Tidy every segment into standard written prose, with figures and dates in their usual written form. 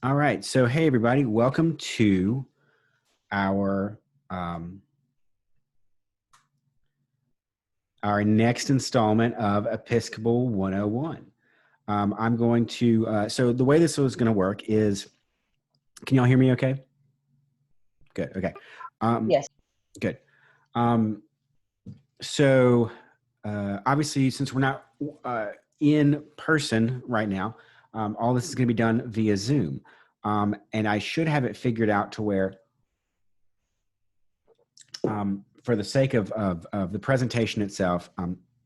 All right. So, hey, everybody, welcome to our our next installment of Episcopal 101. I'm going to, so the way this was going to work is, can y'all hear me okay? Good. Okay. Yes. Good. Um, so, obviously, since we're not in person right now, all this is going to be done via Zoom. And I should have it figured out to where for the sake of the presentation itself,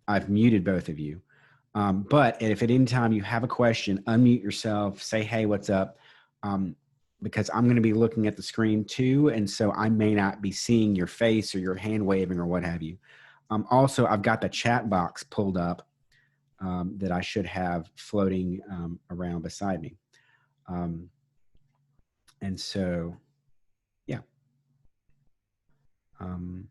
I've muted both of you. But if at any time you have a question, unmute yourself, say, hey, what's up? Because I'm going to be looking at the screen too. And so I may not be seeing your face or your hand waving or what have you. Also, I've got the chat box pulled up that I should have floating around beside me. And so, yeah. I'm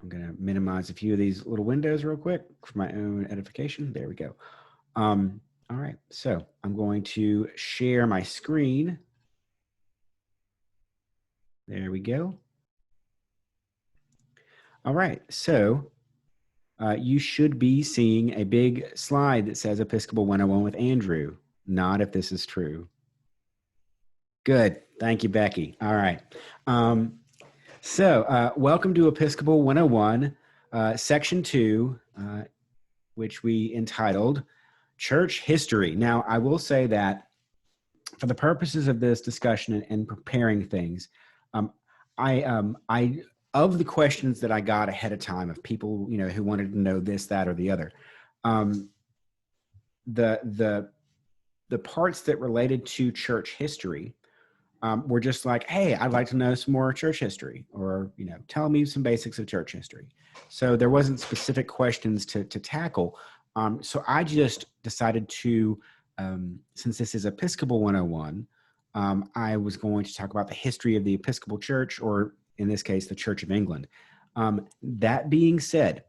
going to minimize a few of these little windows real quick for my own edification. There we go. All right, so I'm going to share my screen. There we go. All right, so you should be seeing a big slide that says Episcopal 101 with Andrew. Not if this is true. Good. Thank you, Becky. All right. So welcome to Episcopal 101, Section 2, which we entitled Church History. Now, I will say that for the purposes of this discussion and preparing things, I of the questions that I got ahead of time of people, who wanted to know this, that, or the other, the parts that related to church history were just like, hey, I'd like to know some more church history, or tell me some basics of church history. So there wasn't specific questions to tackle. So I just decided to, since this is Episcopal 101, I was going to talk about the history of the Episcopal Church, or in this case, the Church of England. That being said,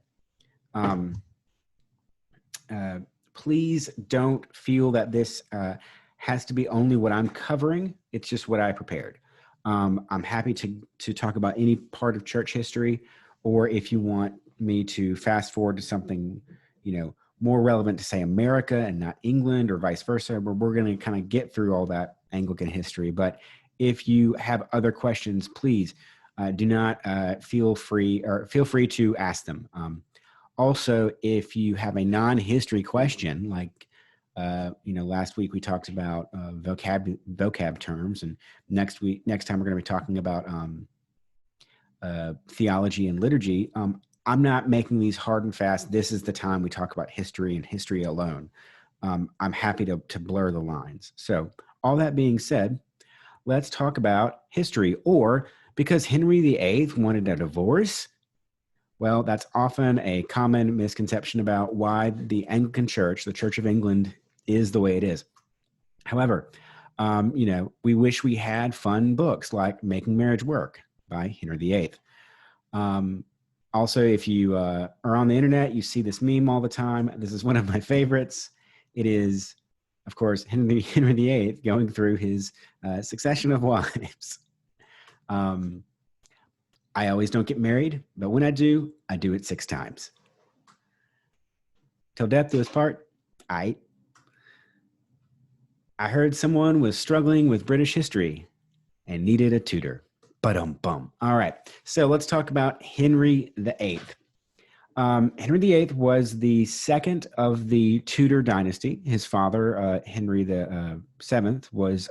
please don't feel that this has to be only what I'm covering. It's just what I prepared. I'm happy to talk about any part of church history, or if you want me to fast forward to something, more relevant to, say, America and not England, or vice versa, we're going to kind of get through all that Anglican history. But if you have other questions, please do not feel free to ask them. Also, if you have a non-history question, like, last week we talked about vocab terms, and next time we're going to be talking about theology and liturgy. I'm not making these hard and fast. This is the time we talk about history and history alone. I'm happy to blur the lines. So all that being said, let's talk about history. Or because Henry VIII wanted a divorce, well, that's often a common misconception about why the Anglican Church, the Church of England, is the way it is. However, we wish we had fun books like Making Marriage Work by Henry VIII. Also, if you are on the internet, you see this meme all the time. This is one of my favorites. It is, of course, Henry VIII going through his succession of wives. I always don't get married, but when I do it 6 times. Till death do us part. I heard someone was struggling with British history and needed a tutor. Ba-dum-bum. All right, so let's talk about Henry VIII. Henry VIII was the second of the Tudor dynasty. His father, Henry VII, was,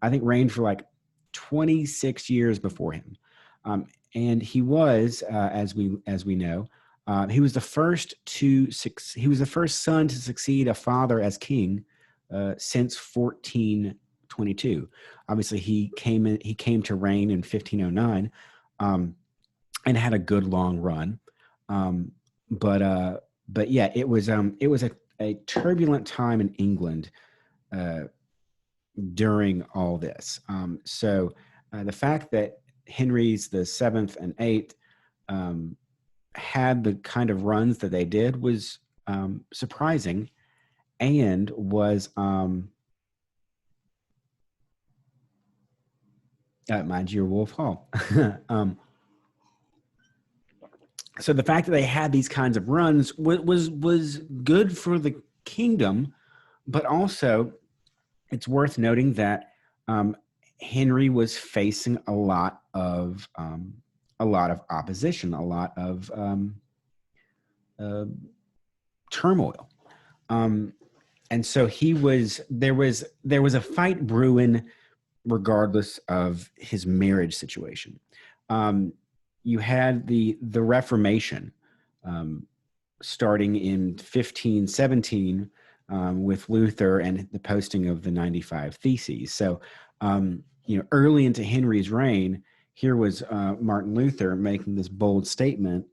I think, reigned for like 26 years before him. And he was, as we know, he was the first son to succeed a father as king since 1422. Obviously, he came to reign in 1509, and had a good long run. But yeah, it was a turbulent time in England during all this. So the fact that Henry's the 7th and 8th had the kind of runs that they did was surprising, and was Mind you, Wolf Hall. So the fact that they had these kinds of runs was good for the kingdom, but also it's worth noting that Henry was facing a lot of opposition, a lot of turmoil, and so there was a fight brewing, regardless of his marriage situation. You had the Reformation starting in 1517 with Luther and the posting of the 95 Theses. So, early into Henry's reign, here was Martin Luther making this bold statement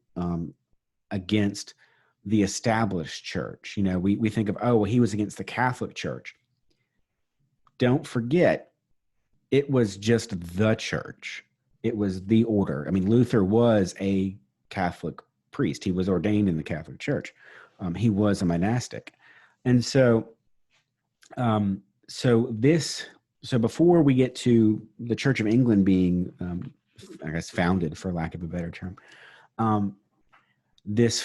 against the established church. We think of, oh, well, he was against the Catholic Church. Don't forget, it was just the church. It was the order. I mean, Luther was a Catholic priest. He was ordained in the Catholic Church. He was a monastic. And so, so before we get to the Church of England being, I guess, founded, for lack of a better term, this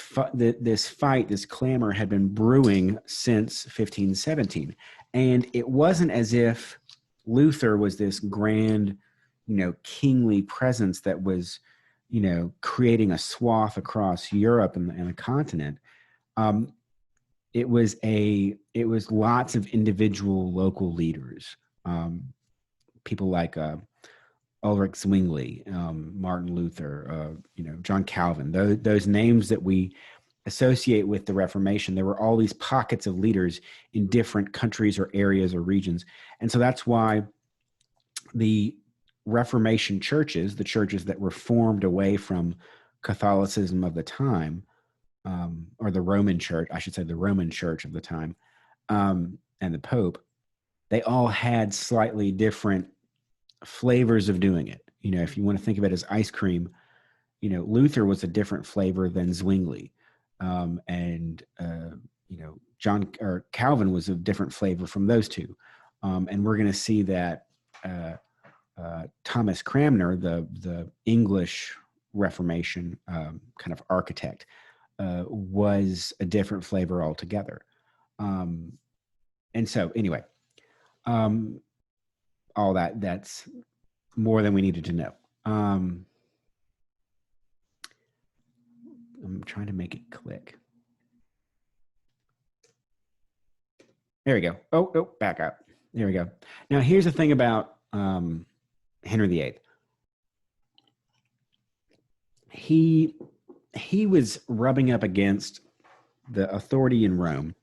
clamor had been brewing since 1517. And it wasn't as if Luther was this grand, kingly presence that was, creating a swath across Europe and the continent. It was lots of individual local leaders, people like Ulrich Zwingli, Martin Luther, John Calvin. Those names that we associate with the Reformation. There were all these pockets of leaders in different countries or areas or regions, and so that's why the Reformation churches, the churches that were formed away from Catholicism of the time, or the Roman Church, I should say the Roman Church of the time, and the Pope, they all had slightly different flavors of doing it. If you want to think of it as ice cream, Luther was a different flavor than Zwingli, and Calvin was a different flavor from those two, and we're going to see that Thomas Cranmer, the English Reformation kind of architect, was a different flavor altogether. And so anyway, all that's more than we needed to know. I'm trying to make it click. There we go. Oh, back up. There we go. Now here's the thing about Henry VIII. He was rubbing up against the authority in Rome,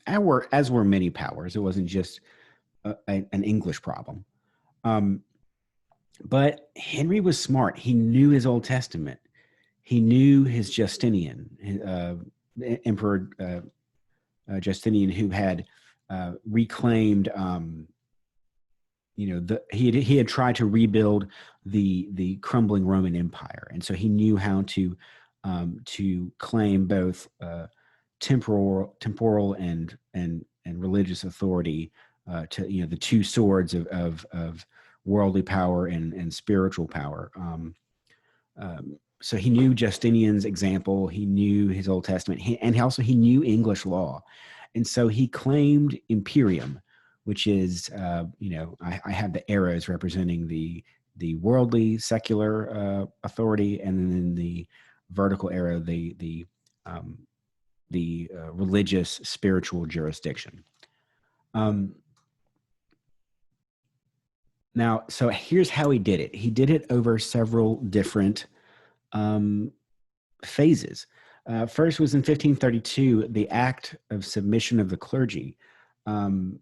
as were many powers. It wasn't just an English problem. But Henry was smart. He knew his Old Testament. He knew his Justinian, Emperor Justinian, who had reclaimed, he had tried to rebuild the crumbling Roman Empire, and so he knew how to claim both temporal and religious authority, to the two swords of worldly power and spiritual power. So he knew Justinian's example. He knew his Old Testament, and he knew English law, and so he claimed imperium, which is, I have the arrows representing the worldly, secular authority, and then in the vertical arrow, the religious, spiritual jurisdiction. Now, so here's how he did it. He did it over several different phases. First was in 1532, the Act of Submission of the Clergy. And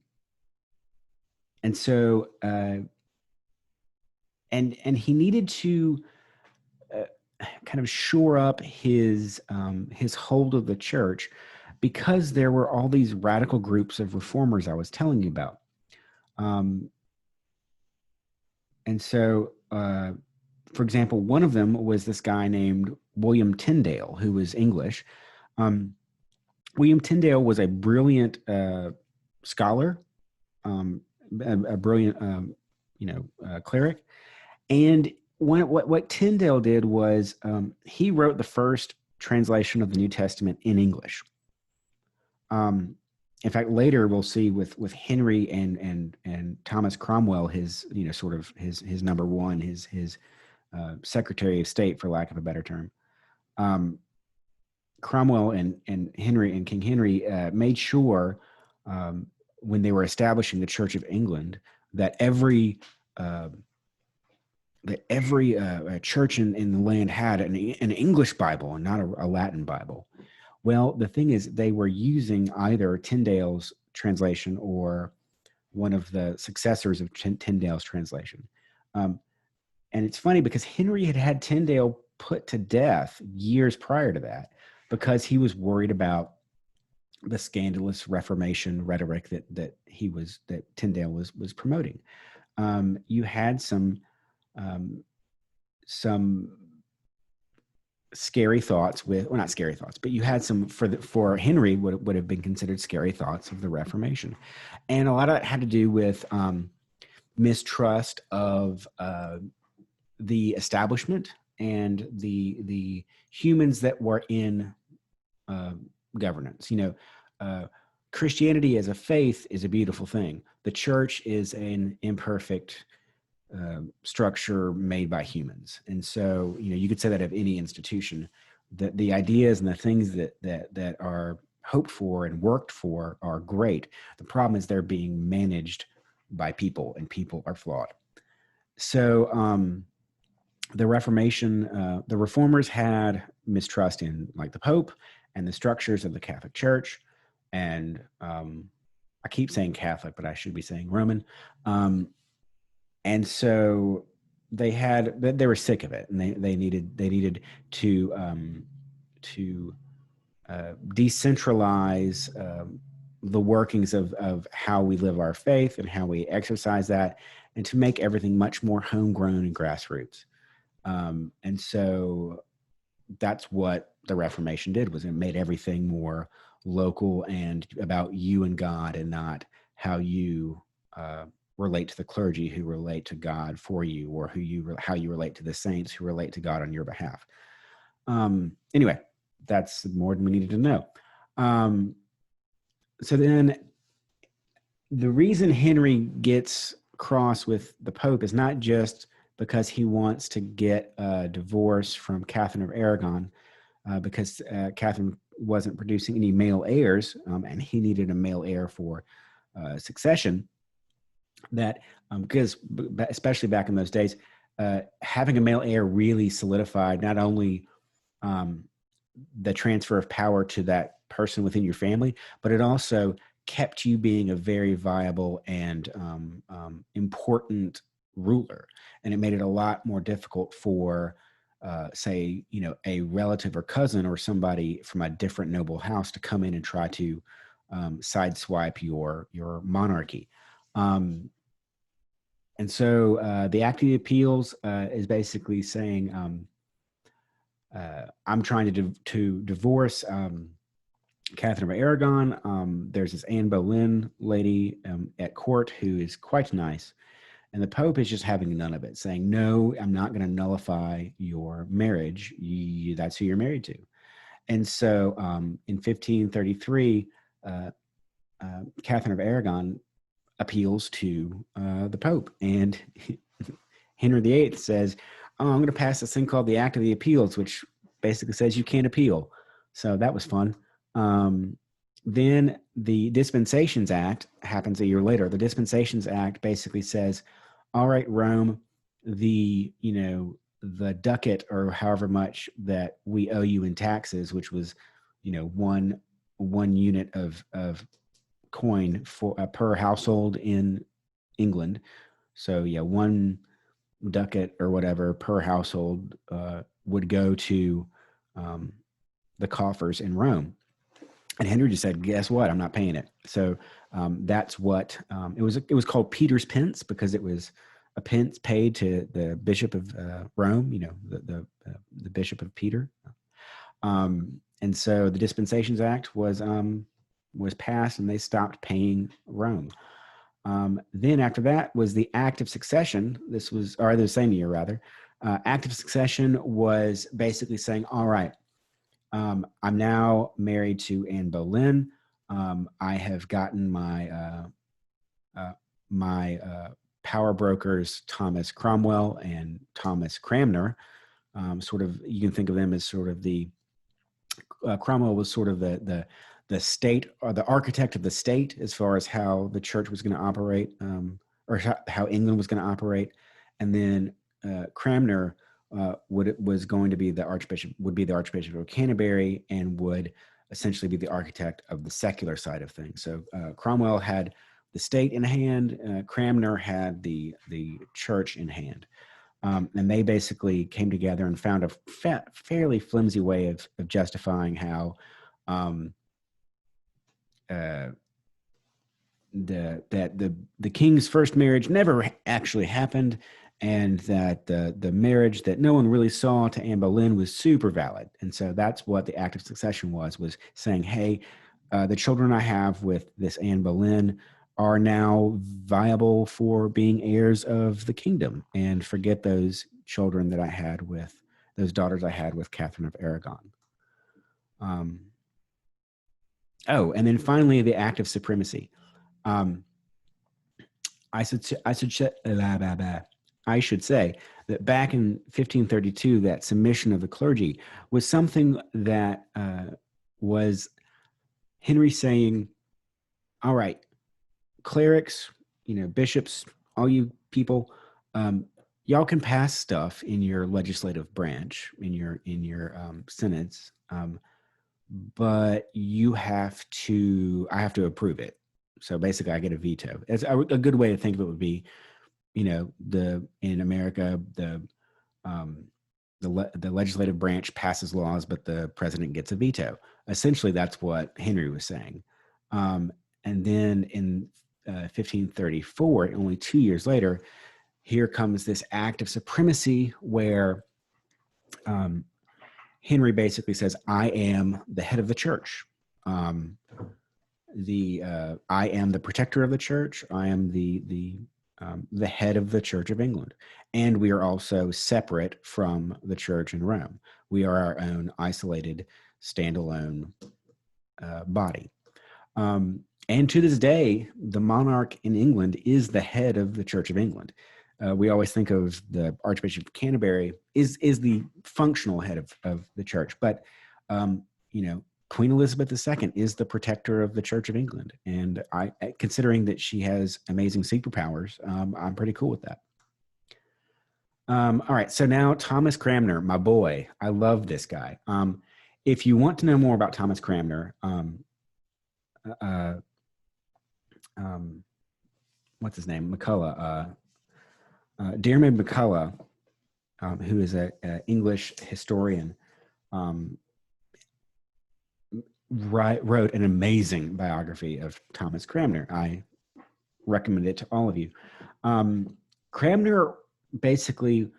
so, and he needed to kind of shore up his hold of the church, because there were all these radical groups of reformers I was telling you about. And so, for example, one of them was this guy named William Tyndale, who was English. William Tyndale was a brilliant scholar, a brilliant cleric. And what Tyndale did was he wrote the first translation of the New Testament in English. In fact, later we'll see with Henry and Thomas Cromwell, his sort of his number one, his Secretary of State, for lack of a better term. Cromwell and Henry and King Henry made sure when they were establishing the Church of England that every church in the land had an English Bible and not a Latin Bible. Well, the thing is, they were using either Tyndale's translation or one of the successors of Tyndale's translation. And it's funny because Henry had Tyndale put to death years prior to that because he was worried about the scandalous Reformation rhetoric that Tyndale was promoting. You had some scary thoughts not scary thoughts, but you had some for Henry would have been considered scary thoughts of the Reformation. And a lot of that had to do with mistrust of the establishment and the humans that were in governance. Christianity as a faith is a beautiful thing. The church is an imperfect structure made by humans. And so, you could say that of any institution, that the ideas and the things that are hoped for and worked for are great. The problem is they're being managed by people, and people are flawed. So the Reformation, the reformers had mistrust in like the Pope and the structures of the Catholic Church. And I keep saying Catholic, but I should be saying Roman. And so they were sick of it, and they needed to decentralize the workings of how we live our faith and how we exercise that, and to make everything much more homegrown and grassroots. And so that's what the Reformation did, was it made everything more local and about you and God, and not how you relate to the clergy who relate to God for you, or how you relate to the saints who relate to God on your behalf. Anyway, that's more than we needed to know. So then the reason Henry gets cross with the Pope is not just because he wants to get a divorce from Catherine of Aragon, because Catherine wasn't producing any male heirs, and he needed a male heir for succession. That because especially back in those days, having a male heir really solidified not only the transfer of power to that person within your family, but it also kept you being a very viable and important ruler. And it made it a lot more difficult for, say, a relative or cousin or somebody from a different noble house to come in and try to sideswipe your monarchy. And so the Act of the Appeals is basically saying, I'm trying to divorce Catherine of Aragon. There's this Anne Boleyn lady at court who is quite nice. And the Pope is just having none of it, saying, no, I'm not going to nullify your marriage. That's who you're married to. And so in 1533, Catherine of Aragon appeals to the Pope. And Henry VIII says, I'm going to pass this thing called the Act of the Appeals, which basically says you can't appeal. So that was fun. Then the Dispensations Act happens a year later. The Dispensations Act basically says, all right, Rome, the ducat or however much that we owe you in taxes, which was, one unit of coin for per household in England. So yeah, one ducat or whatever per household would go to the coffers in Rome. And Henry just said, guess what? I'm not paying it. So that's what it was. It was called Peter's Pence because it was a pence paid to the Bishop of Rome, the Bishop of Peter. And so the Dispensations Act was passed, and they stopped paying Rome. Then after that was the Act of Succession. This was, or the same year rather. Act of Succession was basically saying, all right, I'm now married to Anne Boleyn. I have gotten my power brokers, Thomas Cromwell and Thomas Cranmer. Sort of, you can think of them as sort of the Cromwell was sort of the state or the architect of the state as far as how the church was going to operate, or how England was going to operate, and then Cranmer was going to be the archbishop, would be the Archbishop of Canterbury, and would essentially be the architect of the secular side of things. So Cromwell had the state in hand, Cranmer had the church in hand. And they basically came together and found a fairly flimsy way of justifying how the king's first marriage never actually happened, and that the marriage that no one really saw to Anne Boleyn was super valid. And so that's what the Act of Succession was saying, hey, the children I have with this Anne Boleyn are now viable for being heirs of the kingdom, and forget those children that I had with, those daughters I had with Catherine of Aragon. Oh, and then finally, the Act of Supremacy. I should say that back in 1532, that submission of the clergy was something that was Henry saying, all right, clerics, bishops, all you people, y'all can pass stuff in your legislative branch, in your synods, but I have to approve it. So basically, I get a veto. It's a good way to think of it would be, in America, the legislative branch passes laws, but the president gets a veto. Essentially, that's what Henry was saying. And then in 1534, only 2 years later, here comes this Act of Supremacy where Henry basically says, I am the head of the church. I am the protector of the church. I am the head of the Church of England. And we are also separate from the church in Rome. We are our own isolated, standalone body. And to this day, the monarch in England is the head of the Church of England. We always think of the Archbishop of Canterbury is the functional head of the church, but Queen Elizabeth II is the protector of the Church of England, and considering that she has amazing superpowers, I'm pretty cool with that. All right, so now Thomas Cranmer, my boy, I love this guy. If you want to know more about Thomas Cranmer, what's his name? McCullough. Diarmaid McCullough, who is an English historian, wrote an amazing biography of Thomas Cranmer. I recommend it to all of you. Cranmer basically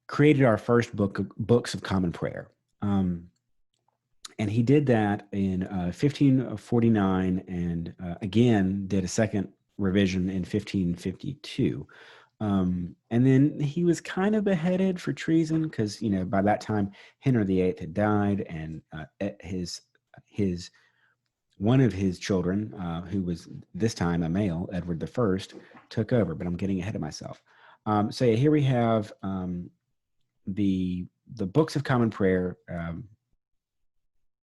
created our first books of common prayer. And he did that in 1549, and again did a second revision in 1552. And then he was kind of beheaded for treason because, by that time Henry VIII had died, and one of his children, who was this time a male, Edward I, took over. But I'm getting ahead of myself. So yeah, here we have the books of common prayer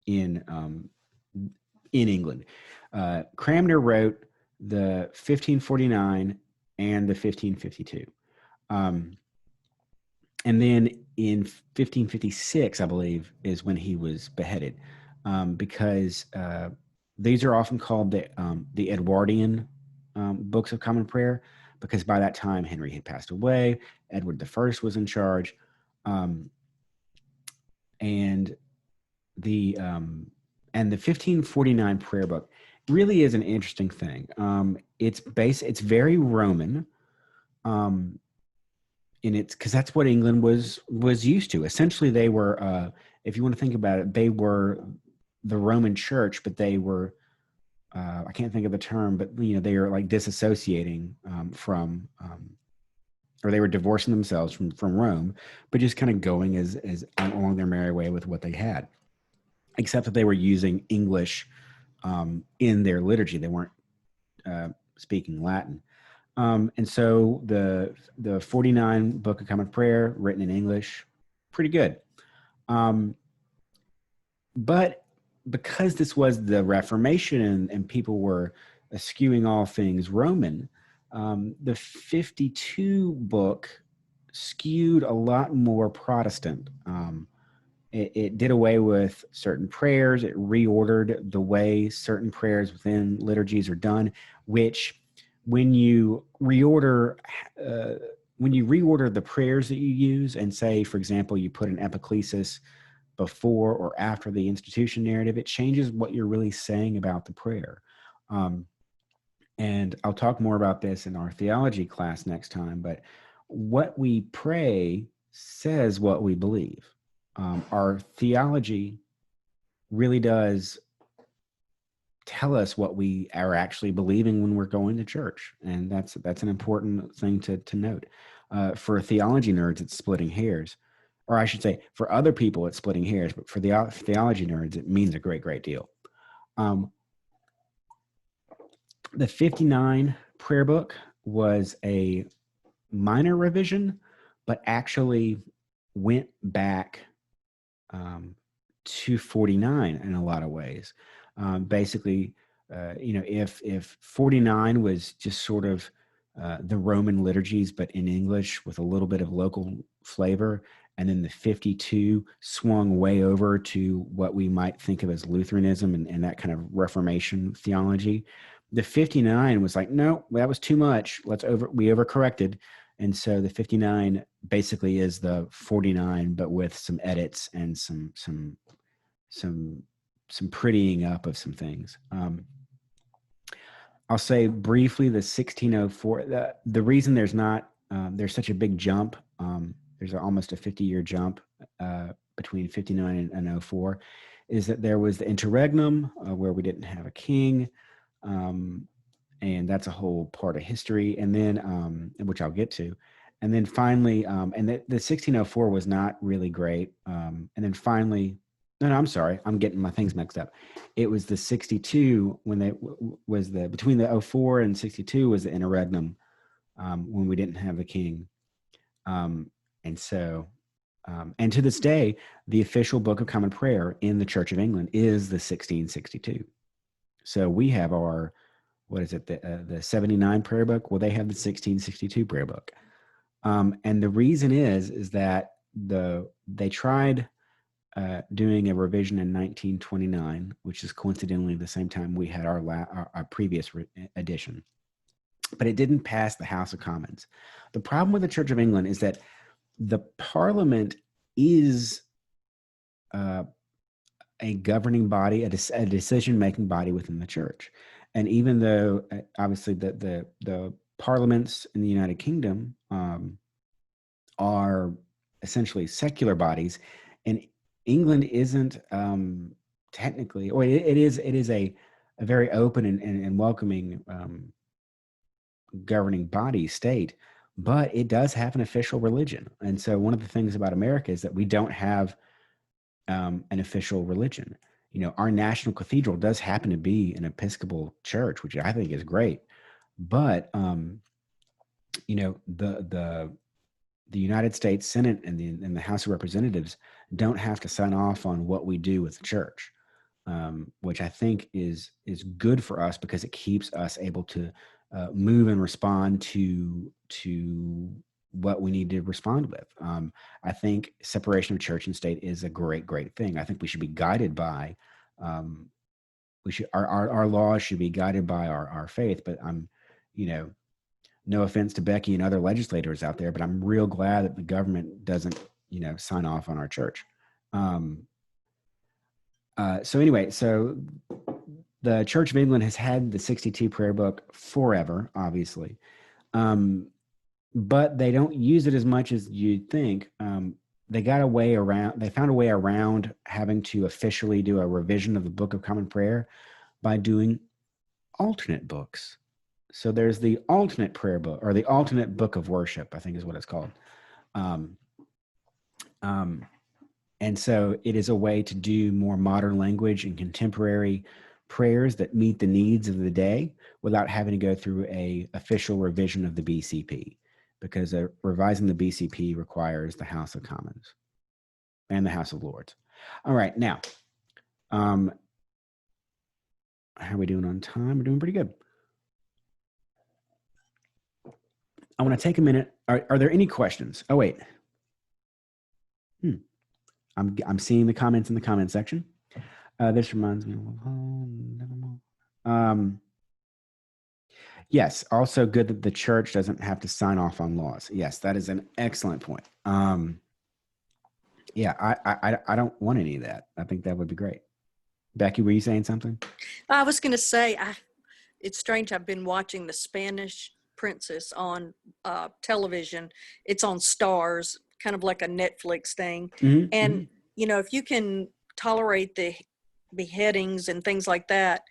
in England. Cranmer wrote the 1549 and the 1552. And then in 1556, I believe, is when he was beheaded, because these are often called the Edwardian books of common prayer, because by that time Henry had passed away, Edward I was in charge, and the 1549 prayer book really is an interesting thing. It's very Roman, because that's what England was used to. Essentially, they were, if you want to think about it, they were the Roman Church, but they were I can't think of the term, but they are like disassociating from, or they were divorcing themselves from Rome, but just kind of going as along their merry way with what they had, except that they were using English in their liturgy. They weren't speaking Latin. And so the 49 Book of Common Prayer, written in English, pretty good. But because this was the Reformation and people were eschewing all things Roman, the 52 book skewed a lot more Protestant. It did away with certain prayers. It reordered the way certain prayers within liturgies are done, which when you reorder the prayers that you use and say, for example, you put an epiclesis before or after the institution narrative, it changes what you're really saying about the prayer. And I'll talk more about this in our theology class next time, but what we pray says what we believe. Our theology really does tell us what we are actually believing when we're going to church. And that's an important thing to note. For theology nerds, it's splitting hairs. Or I should say, for other people, it's splitting hairs. But for the theology nerds, it means a great, great deal. The 59 prayer book was a minor revision, but actually went back to 49 in a lot of ways. Basically, if 49 was just sort of the Roman liturgies, but in English with a little bit of local flavor, and then the 52 swung way over to what we might think of as Lutheranism and that kind of Reformation theology. The 59 was like, no, that was too much. We overcorrected. And so the 59 basically is the 49, but with some edits and some prettying up of some things. I'll say briefly the 1604. The reason there's there's such a big jump. There's almost a 50-year jump between 59 and 04, is that there was the interregnum where we didn't have a king. And that's a whole part of history. And then, which I'll get to. And then finally, and the 1604 was not really great. And then finally, no, I'm sorry, I'm getting my things mixed up. It was the 62 between the 04 and 62 was the interregnum when we didn't have a king. And so, and to this day, the official Book of Common Prayer in the Church of England is the 1662. So we have our, the 79 prayer book? Well, they have the 1662 prayer book. And the reason is that they tried doing a revision in 1929, which is coincidentally the same time we had our previous edition. But it didn't pass the House of Commons. The problem with the Church of England is that the Parliament is a governing body, a decision-making body within the church. And even though obviously the parliaments in the United Kingdom are essentially secular bodies, and England isn't technically, or it is a very open and welcoming governing body state, but it does have an official religion. And so one of the things about America is that we don't have an official religion. Our national cathedral does happen to be an Episcopal church, which I think is great. But the United States Senate and the House of Representatives don't have to sign off on what we do with the church, which I think is good for us because it keeps us able to move and respond to what we need to respond with. I think separation of church and state is a great, great thing. I think we should be guided by, our laws should be guided by our faith. But no offense to Becky and other legislators out there, but I'm real glad that the government doesn't, sign off on our church. So the Church of England has had the 62 prayer book forever, obviously. But they don't use it as much as you'd think. They found a way around having to officially do a revision of the Book of Common Prayer by doing alternate books. So there's the alternate prayer book, or the alternate book of worship, I think is what it's called. Um, and so it is a way to do more modern language and contemporary prayers that meet the needs of the day without having to go through a official revision of the BCP, because revising the BCP requires the House of Commons and the House of Lords. All right, now, how are we doing on time? We're doing pretty good. I want to take a minute. Are there any questions? Oh, wait. I'm seeing the comments in the comment section. This reminds me of yes, also good that the church doesn't have to sign off on laws. Yes, that is an excellent point. Yeah, I don't want any of that. I think that would be great. Becky, were you saying something? I was going to say, it's strange. I've been watching The Spanish Princess on television. It's on Stars, kind of like a Netflix thing. Mm-hmm, and, you know, if you can tolerate the beheadings and things like that,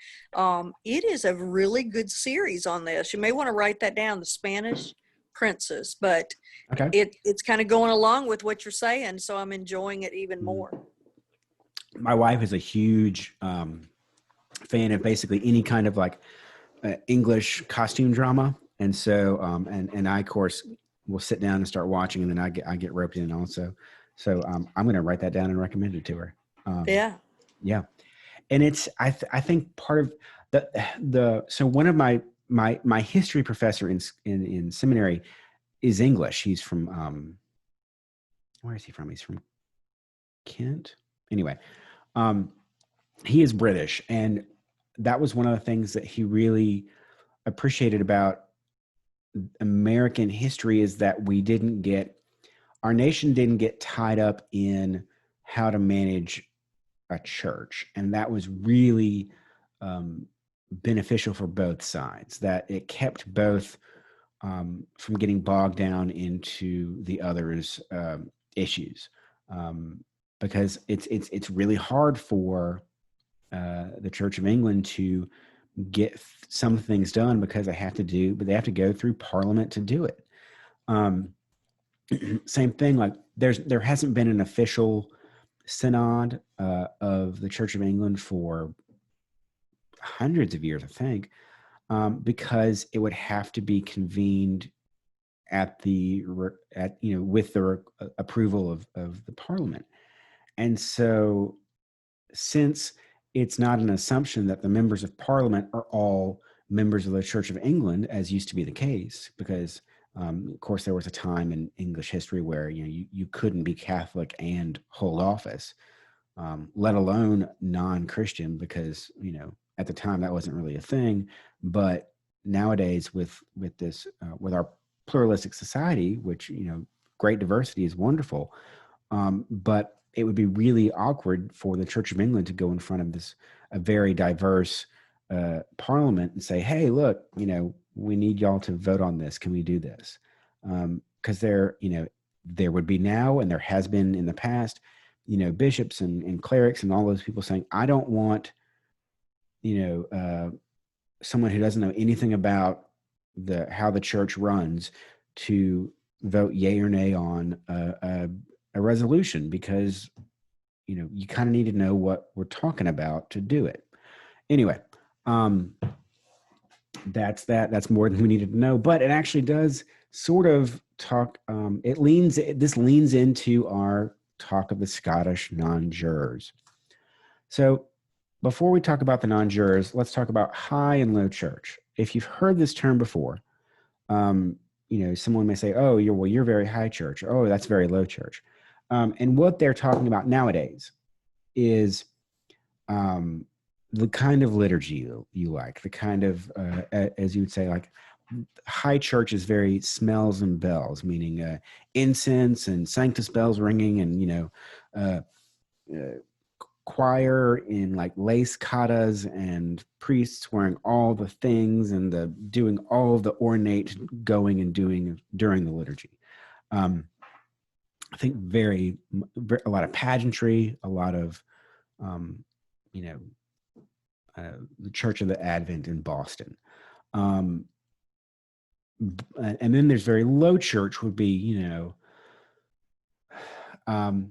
it is a really good series on this. You may want to write that down, The Spanish Princess, but okay. It's kind of going along with what you're saying. So I'm enjoying it even more. My wife is a huge fan of basically any kind of like English costume drama. And so, and I, of course, will sit down and start watching, and then I get roped in also. So I'm going to write that down and recommend it to her. Yeah. Yeah. And it's, I think part of so one of my history professor in seminary is English. He's from, where is he from? He's from Kent. Anyway, he is British. And that was one of the things that he really appreciated about American history, is that our nation didn't get tied up in how to manage a church. And that was really beneficial for both sides, that it kept both from getting bogged down into the other's issues. Because it's really hard for the Church of England to get some things done, because they have to go through Parliament to do it. Same thing, like there hasn't been an official synod of the Church of England for hundreds of years, I think, because it would have to be convened with the approval of the Parliament. And so, since it's not an assumption that the members of Parliament are all members of the Church of England, as used to be the case, because of course there was a time in English history where you couldn't be Catholic and hold office, let alone non-Christian, because at the time that wasn't really a thing. But nowadays, with this with our pluralistic society, which great diversity is wonderful, but it would be really awkward for the Church of England to go in front of a very diverse Parliament and say, "Hey, look, we need y'all to vote on this. Can we do this?" Because there would be now, and there has been in the past, bishops and clerics and all those people saying, "I don't want, someone who doesn't know anything about how the church runs to vote yay or nay on a resolution, because you kind of need to know what we're talking about to do it." Anyway, that's more than we needed to know, but it actually does sort of talk. This leans into our talk of the Scottish non-jurors. So before we talk about the non-jurors, let's talk about high and low church. If you've heard this term before, someone may say, "Oh, you're very high church," or, "Oh, that's very low church." And what they're talking about nowadays is the kind of liturgy you like, the kind of, as you would say, like high church is very smells and bells, meaning incense and sanctus bells ringing, and choir in like lace cotta's, and priests wearing all the things, and doing all the ornate going and doing during the liturgy. I think a lot of pageantry, a lot of the Church of the Advent in Boston. Um, and then there's very low church would be, um,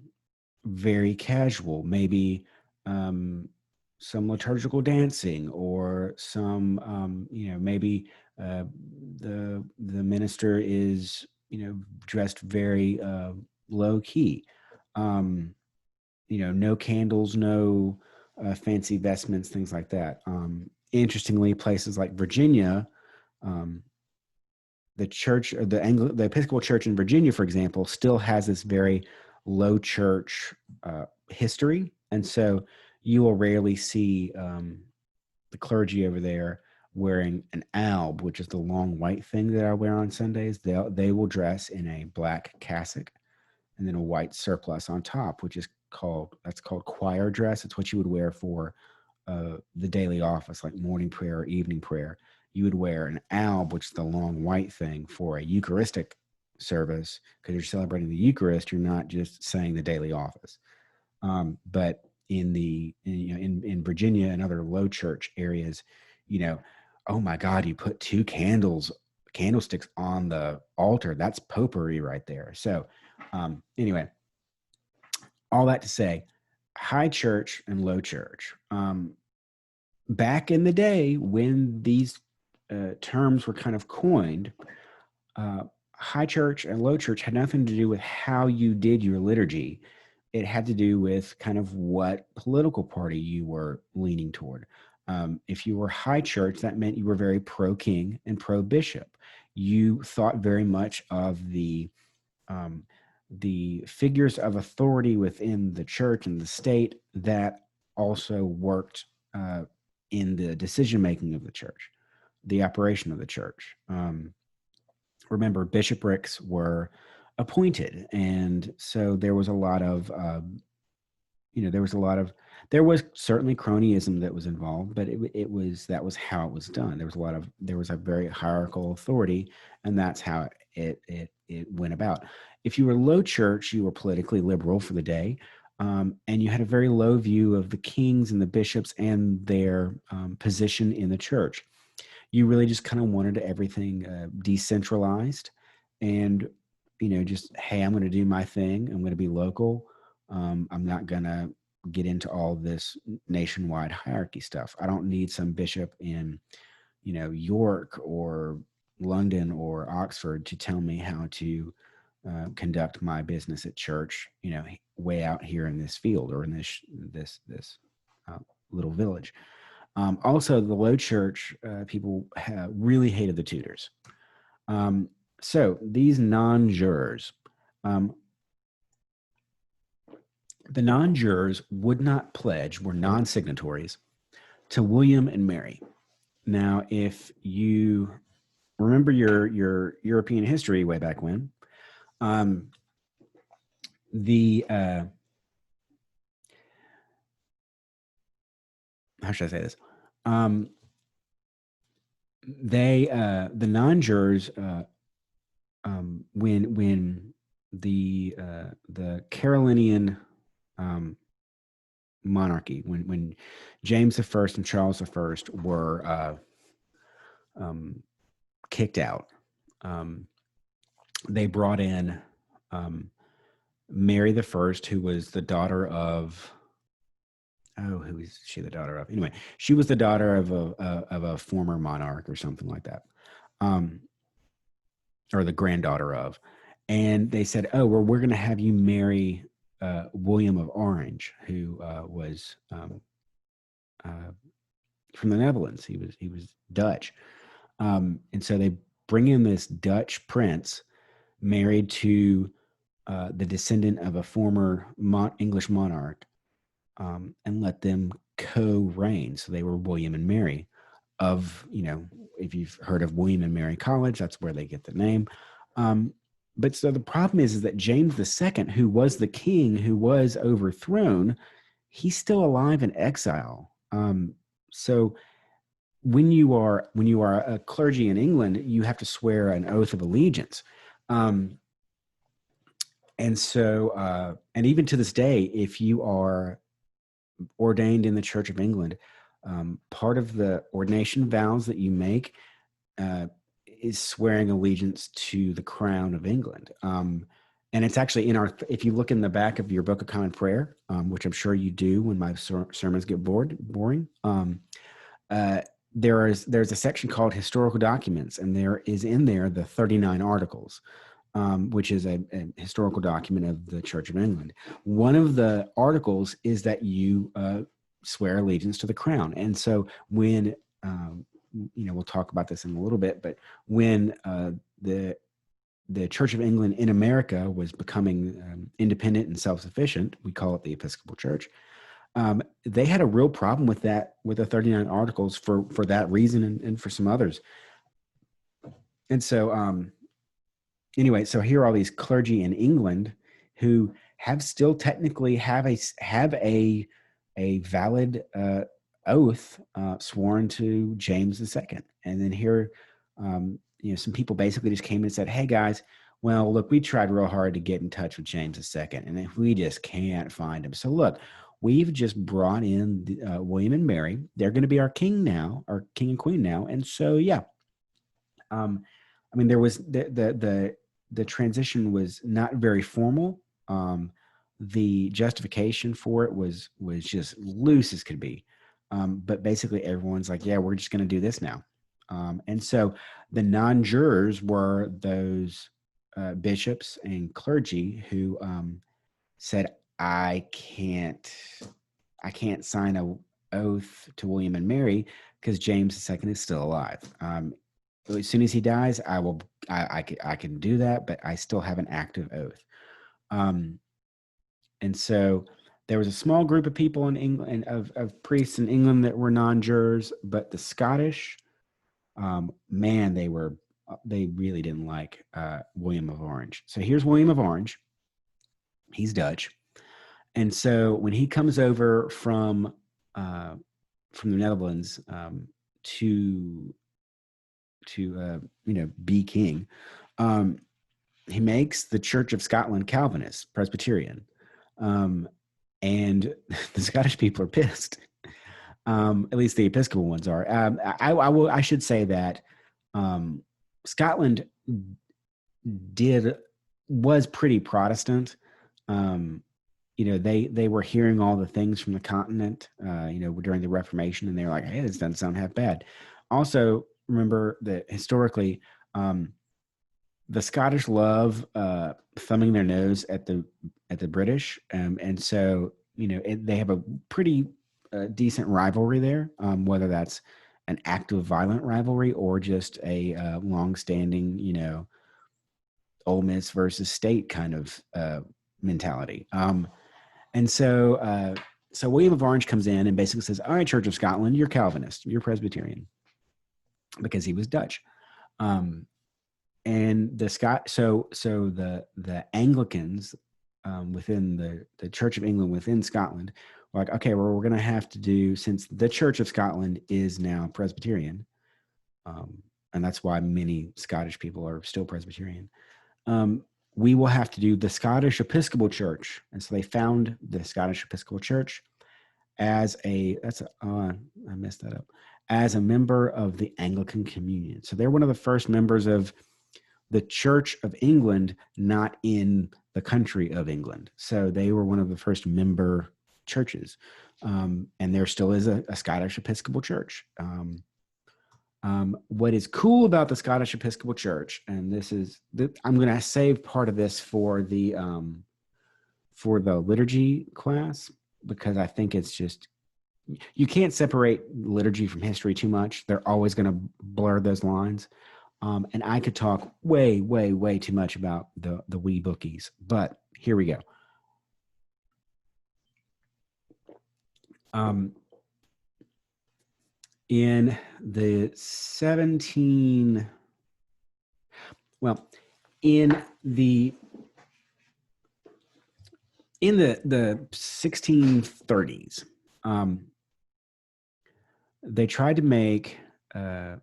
very casual, maybe some liturgical dancing or some, maybe the minister is, dressed very low key. No candles, no fancy vestments, things like that. Interestingly, places like Virginia, um, the church, or the Episcopal Church in Virginia, for example, still has this very low church history, and so you will rarely see the clergy over there wearing an alb, which is the long white thing that I wear on Sundays. They will dress in a black cassock and then a white surplice on top, which is called choir dress. It's what you would wear for the daily office, like morning prayer or evening prayer. You would wear an alb, which is the long white thing, for a Eucharistic service, because you're celebrating the Eucharist. You're not just saying the daily office. But in Virginia and other low church areas, oh my God, you put two candlesticks on the altar. That's popery right there. So anyway, all that to say, high church and low church. Back in the day when these terms were kind of coined, high church and low church had nothing to do with how you did your liturgy. It had to do with kind of what political party you were leaning toward. If you were high church, that meant you were very pro-king and pro-bishop. You thought very much of the figures of authority within the church and the state that also worked in the decision-making of the church, the operation of the church. Remember, bishoprics were appointed, and so there was a lot of, there was certainly cronyism that was involved, but that was how it was done. There was a very hierarchical authority, and that's how it went about. If you were low church, you were politically liberal for the day, and you had a very low view of the kings and the bishops and their position in the church. You really just kind of wanted everything decentralized, and just, hey, I'm going to do my thing. I'm going to be local. I'm not going to get into all this nationwide hierarchy stuff. I don't need some bishop in York or London or Oxford to tell me how to conduct my business at church, way out here in this field or in this little village. Also, the low church people really hated the Tudors. So these non-jurors, the non-jurors would not pledge, were non-signatories to William and Mary. Now, if you remember your European history way back when, how should I say this? The non-jurors, when the Carolinian monarchy, when James I and Charles I were kicked out, they brought in Mary I, who was the daughter of, who is she the daughter of? Anyway, she was the daughter of a former monarch or something like that, or the granddaughter of. And they said, "Oh, well, we're going to have you marry William of Orange, who was from the Netherlands. He was Dutch." And so they bring in this Dutch prince married to the descendant of a former English monarch, and let them co-reign. So they were William and Mary of, if you've heard of William and Mary College, that's where they get the name. But so the problem is that James II, who was the king who was overthrown, he's still alive in exile. So when you are a clergy in England, you have to swear an oath of allegiance. And so, and even to this day, if you are ordained in the Church of England, Part of the ordination vows that you make is swearing allegiance to the crown of England. And it's actually if you look in the back of your Book of Common Prayer, which I'm sure you do when my sermons get boring, there's a section called Historical Documents, and there is in there the 39 Articles, which is a historical document of the Church of England. One of the articles is that you swear allegiance to the crown. And so when, we'll talk about this in a little bit, but when the Church of England in America was becoming independent and self-sufficient, we call it the Episcopal Church, they had a real problem with that, with the 39 Articles for that reason and for some others. And so anyway, so here are all these clergy in England who still technically have a valid oath sworn to James II. And then here, some people basically just came and said, hey guys, well, look, we tried real hard to get in touch with James II, and we just can't find him. So look, we've just brought in William and Mary. They're going to be our king now, our king and queen now. And so, yeah, there was the transition was not very formal. The justification for it was just loose as could be. But basically everyone's like, yeah, we're just going to do this now. And so the non-jurors were those bishops and clergy who said, I can't sign an oath to William and Mary because James II is still alive. As soon as he dies, I can do that, but I still have an active oath. And so there was a small group of people in England, of priests in England that were non-jurors, but the Scottish, they really didn't like William of Orange. So here's William of Orange. He's Dutch. And so when he comes over from the Netherlands to be king, he makes the Church of Scotland Calvinist, Presbyterian. And the Scottish people are pissed. At least the Episcopal ones are. I should say that Scotland was pretty Protestant. They were hearing all the things from the continent, during the Reformation, and they're like, hey, this doesn't sound half bad. Also, remember that historically, the Scottish love thumbing their nose at the British, and so they have a pretty decent rivalry there, whether that's an active violent rivalry or just a long-standing, Ole Miss versus State kind of mentality. And so William of Orange comes in and basically says, all right, Church of Scotland, you're Calvinist, you're Presbyterian, because he was Dutch. And the Anglicans within the Church of England within Scotland were like, okay, well, we're going to have to do, since the Church of Scotland is now Presbyterian, and that's why many Scottish people are still Presbyterian, we will have to do the Scottish Episcopal Church. And so they found the Scottish Episcopal Church as I messed that up, as a member of the Anglican Communion. So they're one of the first members of the Church of England, not in the country of England. So they were one of the first member churches. And there still is a Scottish Episcopal Church. What is cool about the Scottish Episcopal Church, and I'm going to save part of this for the liturgy class, because I think it's just, you can't separate liturgy from history too much. They're always going to blur those lines. And I could talk way, way, way too much about the wee bookies, but here we go. In the 1630s, they tried to make the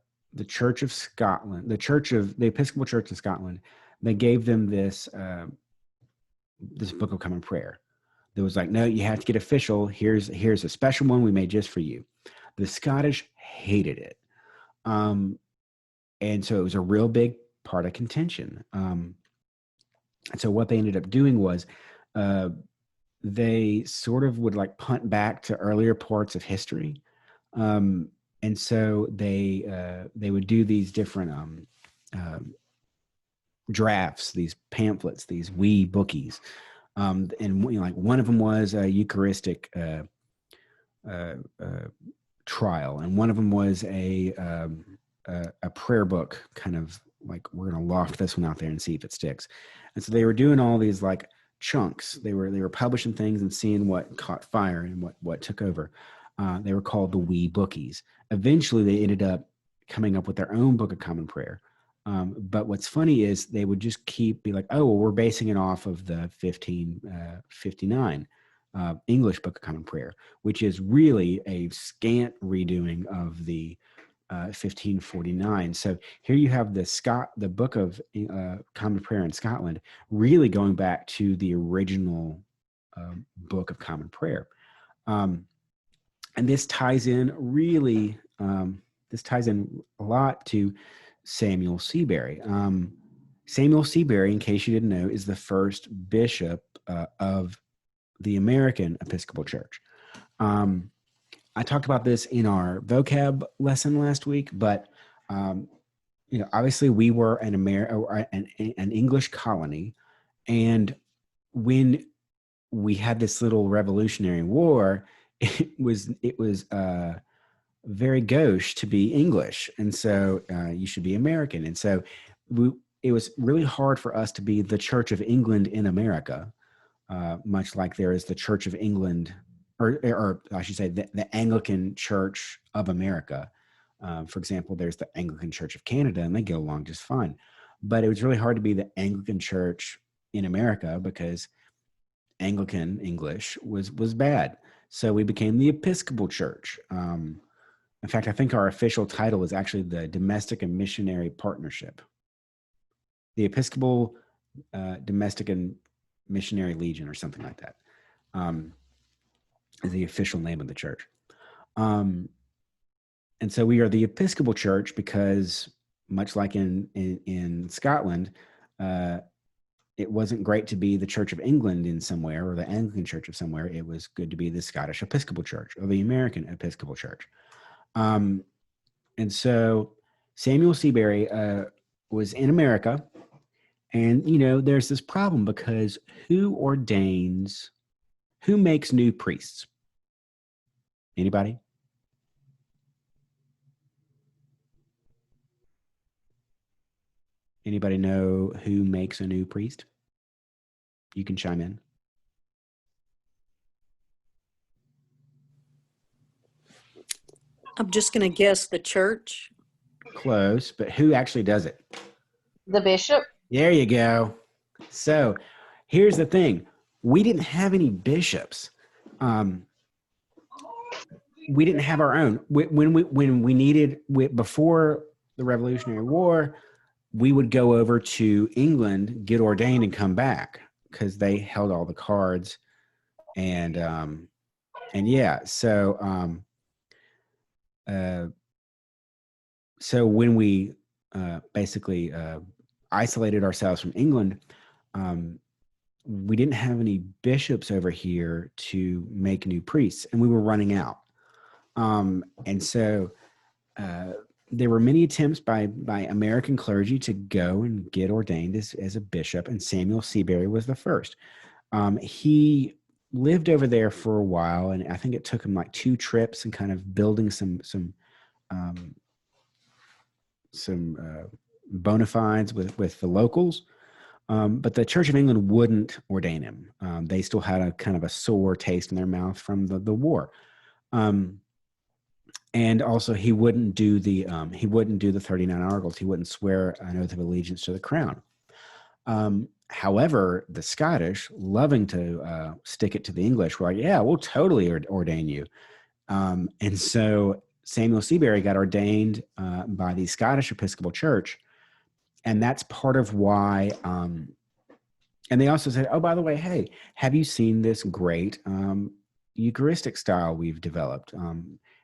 Church of Scotland, the Episcopal Church of Scotland, they gave them this Book of Common Prayer. That was like, no, you have to get official. Here's a special one we made just for you. The Scottish hated it. And so it was a real big part of contention. And so what they ended up doing was they sort of would like punt back to earlier parts of history. And so they would do these different drafts, these pamphlets, these wee bookies. And like one of them was a Eucharistic trial, and one of them was a prayer book, kind of like, we're going to loft this one out there and see if it sticks. And so they were doing all these like chunks. They were publishing things and seeing what caught fire and what took over. They were called the wee bookies. Eventually, they ended up coming up with their own Book of Common Prayer. But what's funny is they would just be like, oh, well, we're basing it off of the 1559 English Book of Common Prayer, which is really a scant redoing of the 1549. So here you have the Book of Common Prayer in Scotland, really going back to the original Book of Common Prayer. And this ties in a lot to Samuel Seabury. Samuel Seabury, in case you didn't know, is the first bishop of the American Episcopal Church. I talked about this in our vocab lesson last week, but obviously we were an English colony, and when we had this little Revolutionary War, it was very gauche to be English, and so you should be American. And so it was really hard for us to be the Church of England in America, much like there is the Church of England, or I should say the Anglican Church of America. For example, there's the Anglican Church of Canada, and they get along just fine. But it was really hard to be the Anglican Church in America because Anglican English was bad. So we became the Episcopal Church. In fact, I think our official title is actually the Domestic and Missionary Partnership. The Episcopal Domestic and Missionary Legion, or something like that, is the official name of the church. And so we are the Episcopal Church because, much like in Scotland, it wasn't great to be the Church of England in somewhere, or the Anglican Church of somewhere. It was good to be the Scottish Episcopal Church, or the American Episcopal Church. And so Samuel Seabury was in America, and there's this problem because who makes new priests? Anybody? Anybody know who makes a new priest? You can chime in. I'm just going to guess the church. Close, but who actually does it? The bishop. There you go. So here's the thing. We didn't have any bishops. We didn't have our own. When we needed, before the Revolutionary War, we would go over to England, get ordained, and come back because they held all the cards. And yeah, so when we basically isolated ourselves from England, we didn't have any bishops over here to make new priests, and we were running out. And so there were many attempts by American clergy to go and get ordained as a bishop, and Samuel Seabury was the first. He lived over there for a while, and I think it took him like 2 trips and kind of building some bona fides with the locals. But the Church of England wouldn't ordain him. They still had a kind of a sore taste in their mouth from the war. And also he wouldn't do the 39 Articles. He wouldn't swear an oath of allegiance to the crown. However, the Scottish, loving to stick it to the English, were like, yeah, we'll totally ordain you. And so Samuel Seabury got ordained by the Scottish Episcopal Church. And that's part of why, and they also said, oh, by the way, hey, have you seen this great Eucharistic style we've developed?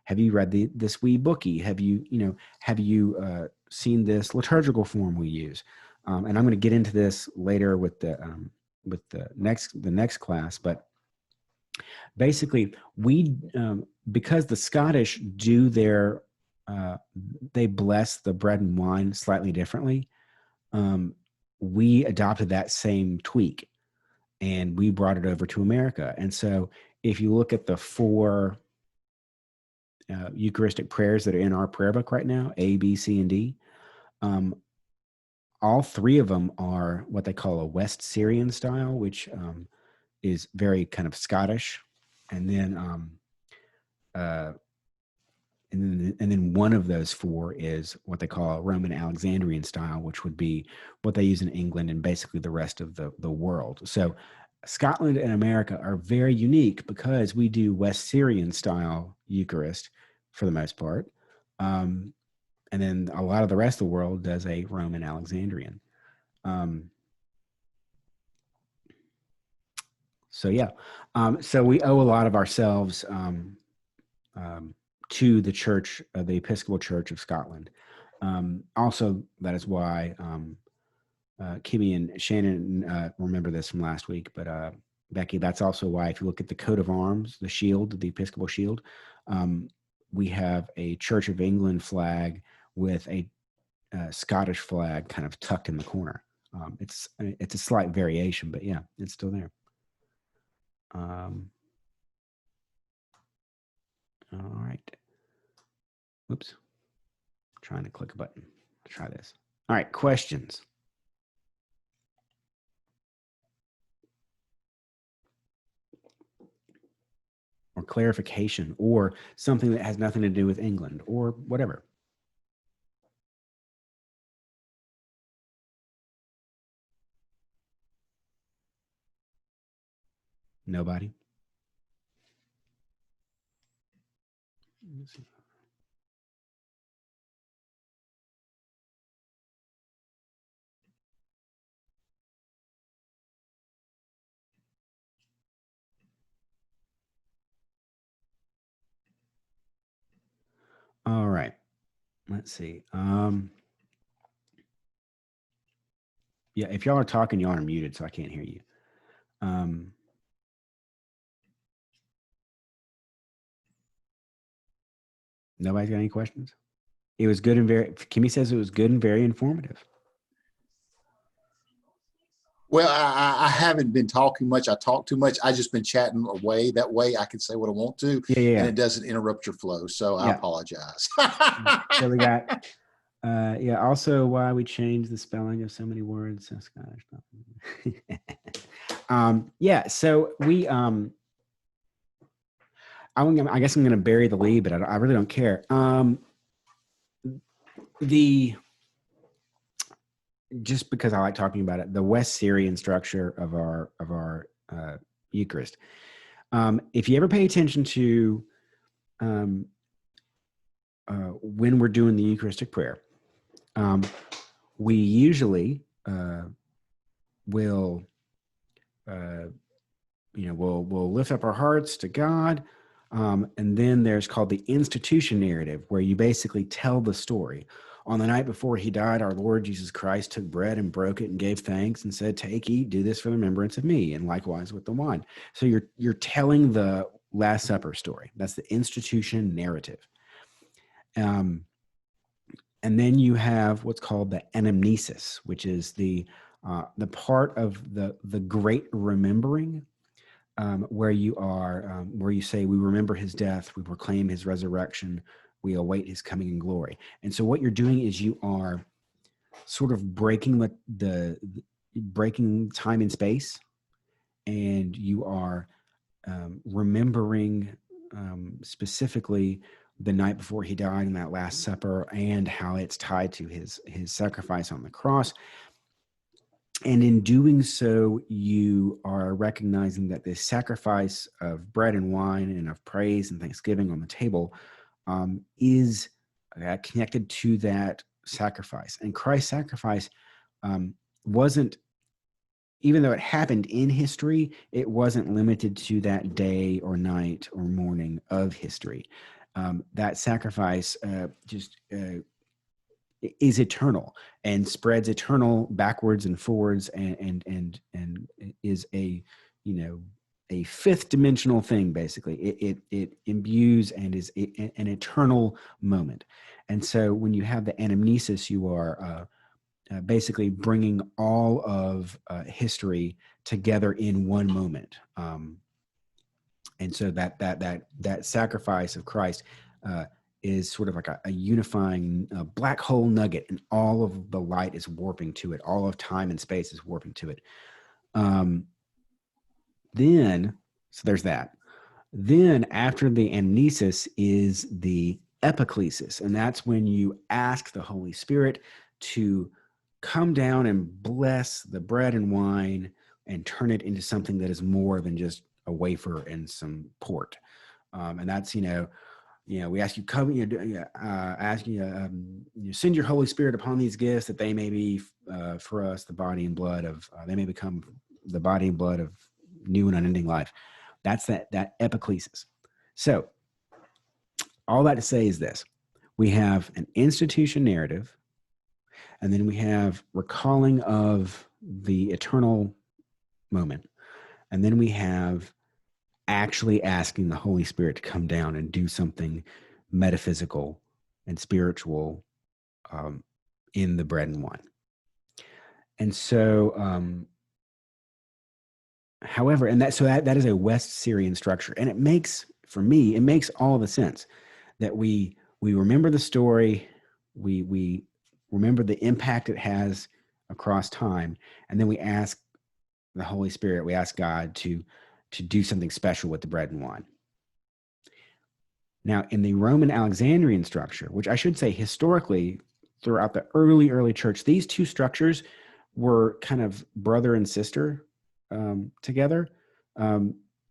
Have you read this wee bookie? Have you seen this liturgical form we use? And I'm going to get into this later with the next class, but basically because the Scottish do they bless the bread and wine slightly differently. We adopted that same tweak and we brought it over to America. And so if you look at the 4 Eucharistic prayers that are in our prayer book right now, A, B, C, and D, all 3 of them are what they call a West Syrian style, which is very kind of Scottish. And then one of those 4 is what they call a Roman Alexandrian style, which would be what they use in England and basically the rest of the world. So Scotland and America are very unique because we do West Syrian style Eucharist for the most part. And then a lot of the rest of the world does a Roman Alexandrian. So yeah, so we owe a lot of ourselves to the church, the Episcopal Church of Scotland. Also, that is why Kimmy and Shannon remember this from last week, but Becky, that's also why if you look at the coat of arms, the shield, the Episcopal shield, we have a Church of England flag with a Scottish flag kind of tucked in the corner. It's a slight variation, but yeah, it's still there. All right. Oops. Trying to click a button. Try this. All right, questions. Or clarification, or something that has nothing to do with England, or whatever. Nobody? Let's see. All right. Let's see. Yeah, if y'all are talking, y'all are muted, so I can't hear you. Nobody's got any questions? It was good and Kimmy says it was good and very informative. Well, I haven't been talking much. I talk too much. I just been chatting away. That way I can say what I want to. Yeah. And it doesn't interrupt your flow. So I apologize. So we got, also why we changed the spelling of so many words. So Scottish. So we, I guess I'm going to bury the lead, but I really don't care. Just because I like talking about it, the West Syrian structure of our Eucharist. If you ever pay attention to when we're doing the Eucharistic prayer, we usually will we'll lift up our hearts to God, and then there's called the institution narrative, where you basically tell the story. On the night before he died, our Lord Jesus Christ took bread and broke it and gave thanks and said, "Take, eat, do this for the remembrance of me," and likewise with the wine. So you're telling the Last Supper story. That's the institution narrative. And then you have what's called the anamnesis, which is the part of the great remembering, where you say, we remember his death, we proclaim his resurrection, we await his coming in glory. And so what you're doing is you are sort of breaking breaking time and space, and you are remembering specifically the night before he died in that Last Supper, and how it's tied to his sacrifice on the cross. And in doing so, you are recognizing that this sacrifice of bread and wine and of praise and thanksgiving on the table is connected to that sacrifice. And Christ's sacrifice wasn't, even though it happened in history, it wasn't limited to that day or night or morning of history. that sacrifice is eternal and spreads eternal backwards and forwards, and is a, a fifth dimensional thing. Basically, it imbues and is an eternal moment. And so when you have the anamnesis, you are basically bringing all of history together in one moment. And so that sacrifice of Christ is sort of like a unifying black hole nugget, and all of the light is warping to it. All of time and space is warping to it. Then, so there's that. Then after the anamnesis is the epiclesis, and that's when you ask the Holy Spirit to come down and bless the bread and wine and turn it into something that is more than just a wafer and some port. And that's, we ask you, come, ask you, send your Holy Spirit upon these gifts that they may be for us the body and blood of, they may become the body and blood of new and unending life. That's that epiclesis. So all that to say is this: we have an institution narrative, and then we have recalling of the eternal moment, and then we have actually asking the Holy Spirit to come down and do something metaphysical and spiritual in the bread and wine. And so, however, and that is a West Syrian structure, and it makes, for me, it makes all the sense that we remember the story, we remember the impact it has across time, and then we ask the Holy Spirit, we ask God to do something special with the bread and wine. Now, in the Roman Alexandrian structure, which I should say historically throughout the early church, these two structures were kind of brother and sister together.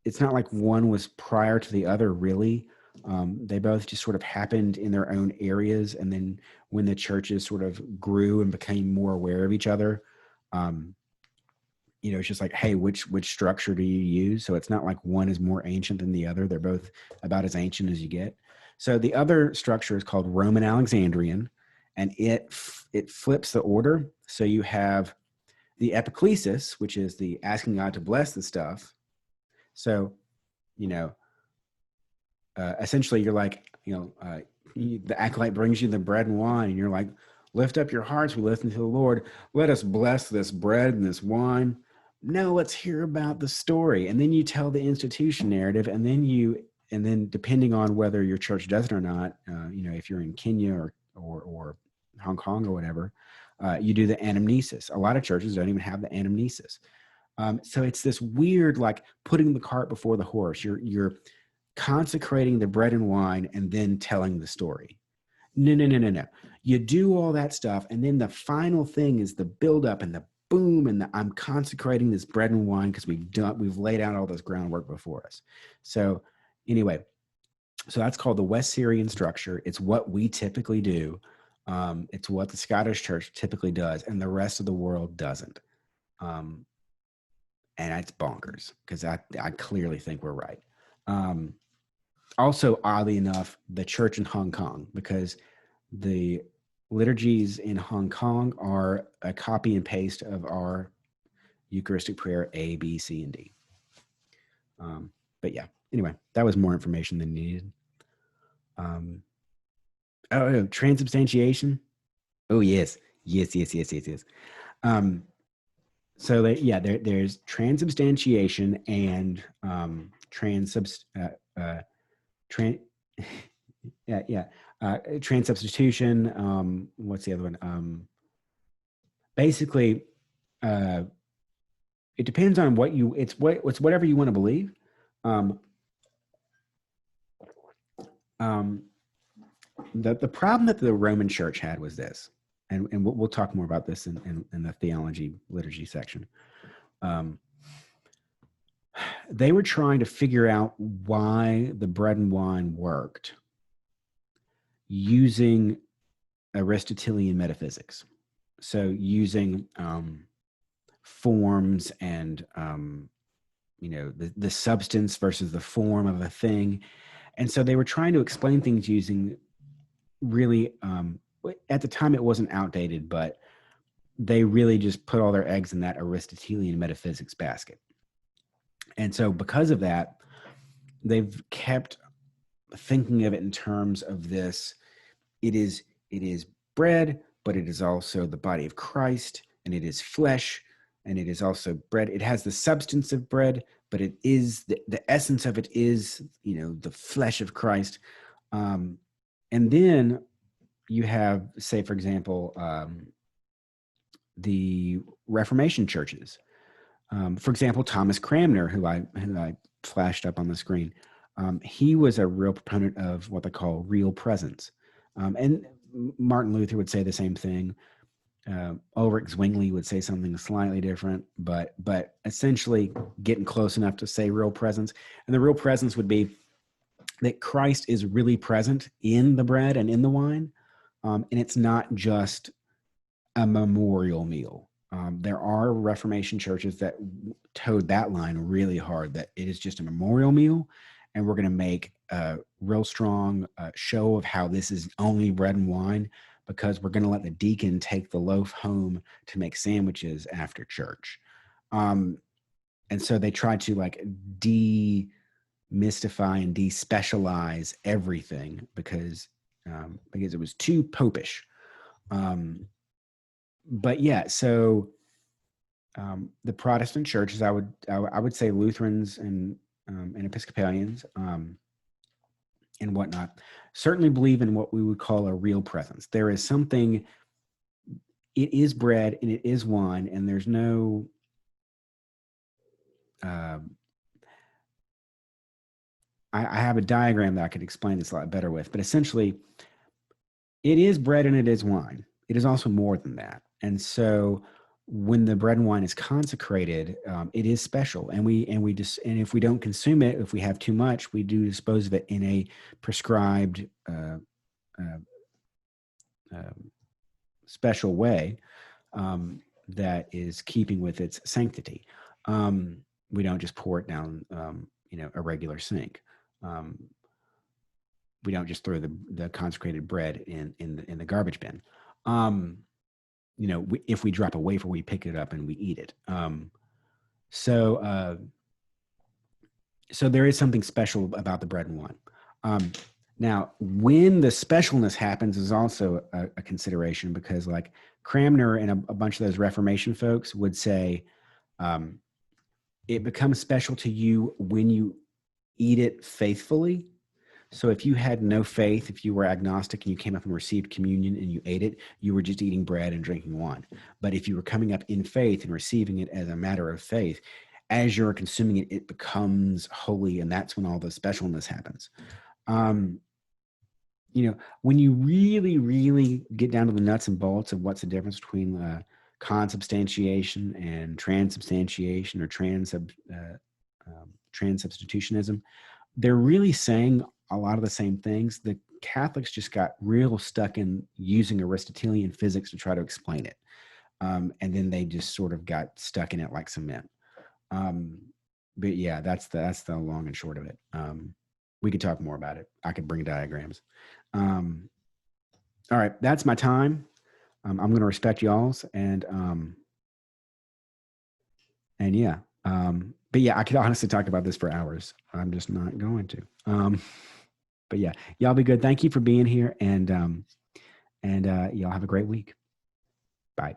It's not like one was prior to the other, really. They both just sort of happened in their own areas. And then when the churches sort of grew and became more aware of each other, it's just like, hey, which structure do you use? So it's not like one is more ancient than the other. They're both about as ancient as you get. So the other structure is called Roman Alexandrian, and it flips the order. So you have the epiclesis, which is the asking God to bless the stuff. So, essentially you're like, the acolyte brings you the bread and wine, and you're like, lift up your hearts, we listen to the Lord. Let us bless this bread and this wine. No, let's hear about the story. And then you tell the institution narrative, and then depending on whether your church does it or not, if you're in Kenya or Hong Kong or whatever, you do the anamnesis. A lot of churches don't even have the anamnesis. So it's this weird, like putting the cart before the horse. You're consecrating the bread and wine and then telling the story. No. You do all that stuff, and then the final thing is the buildup and the boom, and I'm consecrating this bread and wine because we've laid out all this groundwork before us. So anyway, so that's called the West Syrian structure. It's what we typically do. It's what the Scottish Church typically does, and the rest of the world doesn't. And it's bonkers because I clearly think we're right. Also, oddly enough, the church in Hong Kong, because the liturgies in Hong Kong are a copy and paste of our Eucharistic prayer A, B, C, and D. But yeah, anyway, that was more information than needed. Transubstantiation. Oh, yes. So there's transubstantiation and transubstitution. What's the other one? Basically, it depends on it's whatever you want to believe. The problem that the Roman Church had was this, and we'll talk more about this in the theology liturgy section. They were trying to figure out why the bread and wine worked using Aristotelian metaphysics. So using forms and the substance versus the form of a thing. And so they were trying to explain things using really, at the time it wasn't outdated, but they really just put all their eggs in that Aristotelian metaphysics basket. And so because of that, they've kept thinking of it in terms of this. It is bread, but it is also the body of Christ, and it is flesh, and it is also bread. It has the substance of bread, but it is the essence of it is, the flesh of Christ. And then you have, say, for example, the Reformation churches. For example, Thomas Cranmer, who I flashed up on the screen, he was a real proponent of what they call real presence. And Martin Luther would say the same thing. Ulrich Zwingli would say something slightly different, but essentially getting close enough to say real presence. And the real presence would be that Christ is really present in the bread and in the wine, and it's not just a memorial meal. There are Reformation churches that towed that line really hard, that it is just a memorial meal, and we're going to make a real strong show of how this is only bread and wine, because we're going to let the deacon take the loaf home to make sandwiches after church. And so they tried to demystify and despecialize everything because it was too popish. But yeah, so the Protestant churches, I would say Lutherans and Episcopalians and whatnot, certainly believe in what we would call a real presence. There is something, it is bread and it is wine, and there's no I have a diagram that I could explain this a lot better with, but essentially it is bread and it is wine. It is also more than that. And so when the bread and wine is consecrated, it is special, and if we don't consume it, if we have too much, we do dispose of it in a prescribed special way that is keeping with its sanctity. We don't just pour it down, a regular sink. We don't just throw the consecrated bread in the garbage bin. If we drop a wafer, we pick it up and we eat it. So there is something special about the bread and wine. Now, when the specialness happens is also a consideration, because like Cranmer and a bunch of those Reformation folks would say, it becomes special to you when you eat it faithfully. So if you had no faith, if you were agnostic and you came up and received communion and you ate it, you were just eating bread and drinking wine. But if you were coming up in faith and receiving it as a matter of faith, as you're consuming it, it becomes holy, and that's when all the specialness happens. When you really, really get down to the nuts and bolts of what's the difference between consubstantiation and transubstantiation or transubstitutionism, they're really saying a lot of the same things. The Catholics just got real stuck in using Aristotelian physics to try to explain it. And then they just sort of got stuck in it like cement. But yeah, that's the long and short of it. We could talk more about it. I could bring diagrams. All right, that's my time. I'm going to respect y'all's and yeah. But yeah, I could honestly talk about this for hours. I'm just not going to. But yeah, y'all be good. Thank you for being here, and y'all have a great week. Bye.